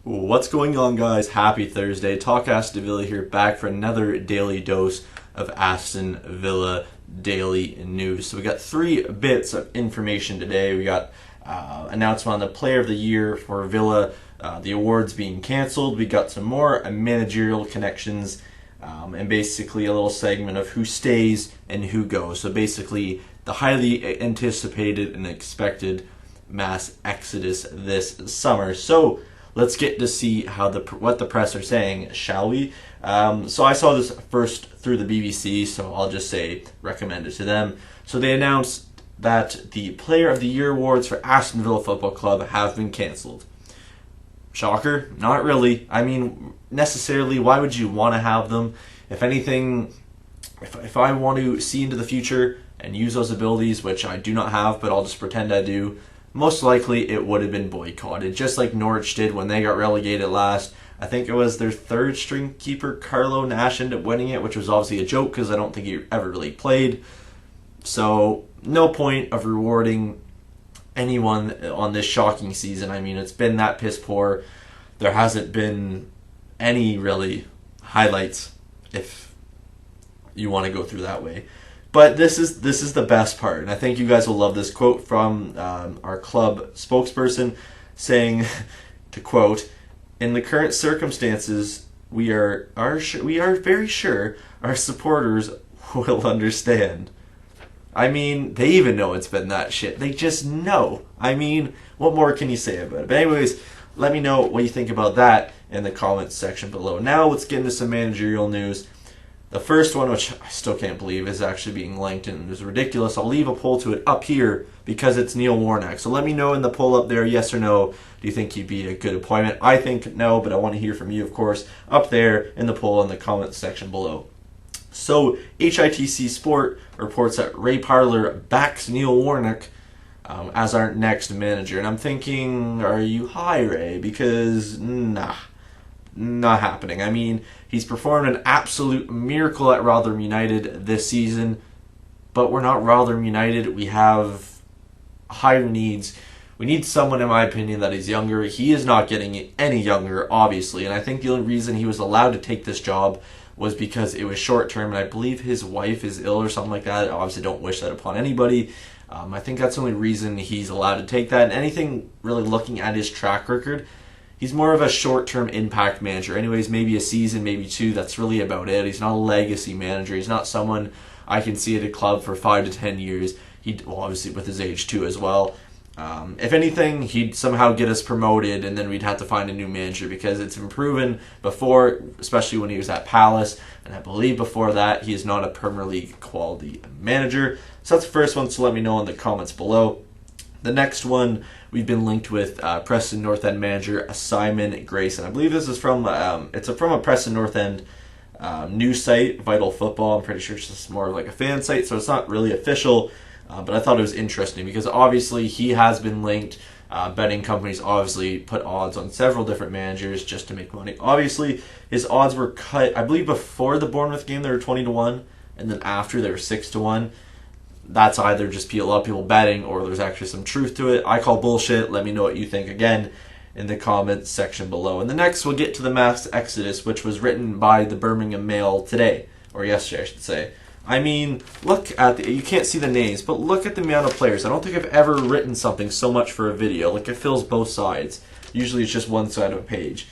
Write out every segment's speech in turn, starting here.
What's going on, guys? Happy Thursday. TalkAstonVilla here, back for another daily dose of Aston Villa daily news. So we got 3 bits of information today. We got announcement on the Player of the Year for Villa, the awards being cancelled. We got some more managerial connections, and basically a little segment of who stays and who goes. So basically, the highly anticipated and expected mass exodus this summer. So let's get to see how what the press are saying, shall we? So I saw this first through the BBC, so I'll just say recommend it to them. So they announced that the Player of the Year awards for Aston Villa Football Club have been cancelled. Shocker? Not really. I mean, necessarily, why would you want to have them? If anything, if I want to see into the future and use those abilities, which I do not have, but I'll just pretend I do, most likely it would have been boycotted, just like Norwich did when they got relegated last. I think it was their third string keeper, Carlo Nash, ended up winning it, which was obviously a joke because I don't think he ever really played. So no point of rewarding anyone on this shocking season. I mean, it's been that piss poor. There hasn't been any really highlights, if you want to go through that way. But this is the best part, and I think you guys will love this quote from our club spokesperson saying, to quote, "In the current circumstances, we are very sure our supporters will understand." I mean, they even know it's been that shit. They just know. I mean, what more can you say about it? But anyways, let me know what you think about that in the comments section below. Now let's get into some managerial news. The first one, which I still can't believe is actually being linked and is ridiculous. I'll leave a poll to it up here because it's Neil Warnock. So let me know in the poll up there, yes or no. Do you think he'd be a good appointment? I think no, but I want to hear from you, of course, up there in the poll in the comments section below. So HITC Sport reports that Ray Parlour backs Neil Warnock as our next manager. And I'm thinking, are you high, Ray? Because, nah. Not happening. I mean, he's performed an absolute miracle at Rotherham United this season, but we're not Rotherham United. We have higher needs. We need someone, in my opinion, that is younger. He is not getting any younger, obviously, and I think the only reason he was allowed to take this job was because it was short term, and I believe his wife is ill or something like that. I obviously don't wish that upon anybody. I think that's the only reason he's allowed to take that, and anything really looking at his track record, he's more of a short-term impact manager. Anyways, maybe a season, maybe 2. That's really about it. He's not a legacy manager. He's not someone I can see at a club for 5 to 10 years. Well, obviously with his age too as well. If anything, he'd somehow get us promoted, and then we'd have to find a new manager because it's been proven before, especially when he was at Palace, and I believe before that, he is not a Premier League quality manager. So that's the first one. So let me know in the comments below. The next one, we've been linked with Preston North End manager Simon Grayson. I believe this is from from a Preston North End news site, Vital Football. I'm pretty sure it's just more like a fan site, so it's not really official. But I thought it was interesting because obviously he has been linked. Betting companies obviously put odds on several different managers just to make money. Obviously, his odds were cut. I believe before the Bournemouth game they were 20-1, and then after they were 6-1. That's either just a lot of people betting or there's actually some truth to it. I call bullshit. Let me know what you think again in the comments section below. And the next, we'll get to the mass exodus, which was written by the Birmingham Mail today, or yesterday, I should say. I mean, look at you can't see the names, but look at the amount of players. I don't think I've ever written something so much for a video. Like, it fills both sides. Usually it's just one side of a page.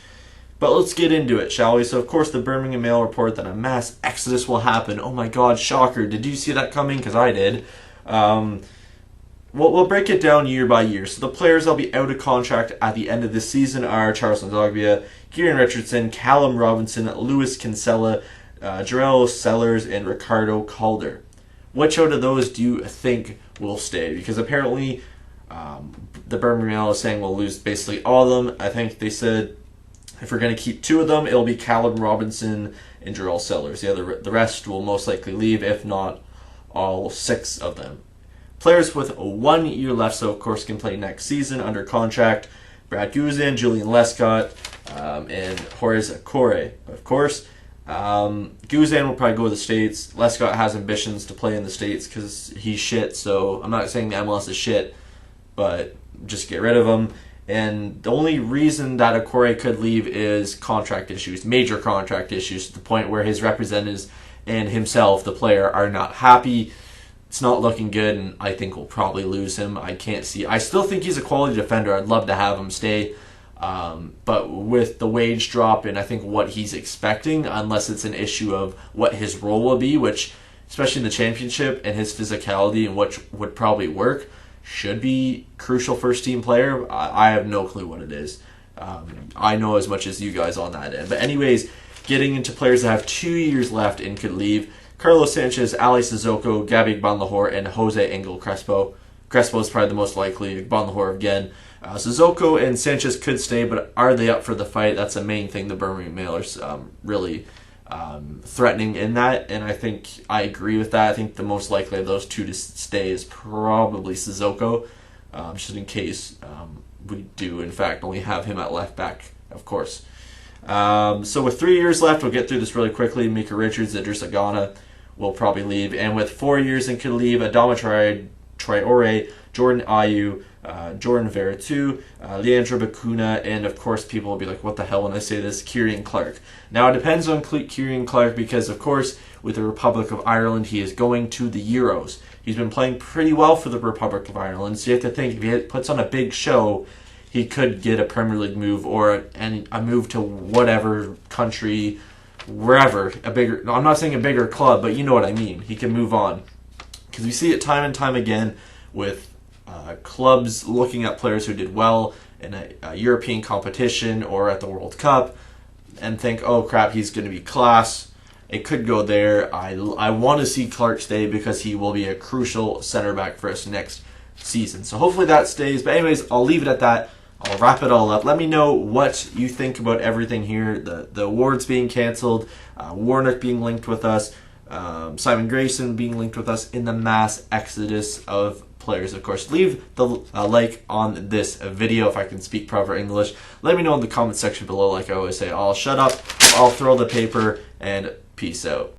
But let's get into it, shall we? So, of course, the Birmingham Mail report that a mass exodus will happen. Oh my god, shocker. Did you see that coming? Because I did. We'll break it down year by year. So the players that'll be out of contract at the end of this season are Charles Ndogbia, Kieran Richardson, Callum Robinson, Lewis Kinsella, Jarrell Sellers, and Ricardo Calder. Which out of those do you think will stay? Because apparently the Birmingham Mail is saying we'll lose basically all of them. I think they said if we're going to keep 2 of them, it'll be Callum Robinson and Jarrell Sellers. The rest will most likely leave, if not all 6 of them. Players with 1 year left, so of course can play next season under contract. Brad Guzan, Julian Lescott, and Horace Corre. Of course, Guzan will probably go to the States. Lescott has ambitions to play in the States because he's shit, so I'm not saying the MLS is shit, but just get rid of him. And the only reason that Okorie could leave is contract issues, major contract issues, to the point where his representatives and himself, the player, are not happy. It's not looking good, and I think we'll probably lose him. I still think he's a quality defender. I'd love to have him stay. But with the wage drop and I think what he's expecting, unless it's an issue of what his role will be, which, especially in the championship, and his physicality and what would probably work, should be crucial first team player. I have no clue what it is. I know as much as you guys on that end. But anyways, getting into players that have 2 years left and could leave: Carlos Sanchez, Ali Sissoko, Gabby Bonlahor, and Jose Angel Crespo. Crespo is probably the most likely. Bonlahor again. Sissoko and Sanchez could stay, but are they up for the fight? That's the main thing the Birmingham Mailers really threatening in that, and I think I agree with that. I think the most likely of those two to stay is probably Sissoko, just in case we do, in fact, only have him at left back, of course. So with 3 years left, we'll get through this really quickly. Mika Richards, Idris Agana will probably leave, and with 4 years and could leave, Adama Traore, Jordan Ayew, Jordan Veretout, Leandro Bacuna, and of course people will be like, what the hell when I say this, Kieran Clark. Now it depends on Kieran Clark because of course with the Republic of Ireland he is going to the Euros. He's been playing pretty well for the Republic of Ireland, so you have to think if he puts on a big show, he could get a Premier League move or a move to whatever country, wherever, I'm not saying a bigger club, but you know what I mean. He can move on. Because we see it time and time again with clubs looking at players who did well in a European competition or at the World Cup and think, oh crap, he's going to be class. It could go there. I want to see Clark stay because he will be a crucial center back for us next season. So hopefully that stays. But anyways, I'll leave it at that. I'll wrap it all up. Let me know what you think about everything here. The awards being canceled, Warnock being linked with us, Simon Grayson being linked with us in the mass exodus of players, of course. Leave the like on this video if I can speak proper English. Let me know in the comment section below, like I always say. I'll shut up, I'll throw the paper, and peace out.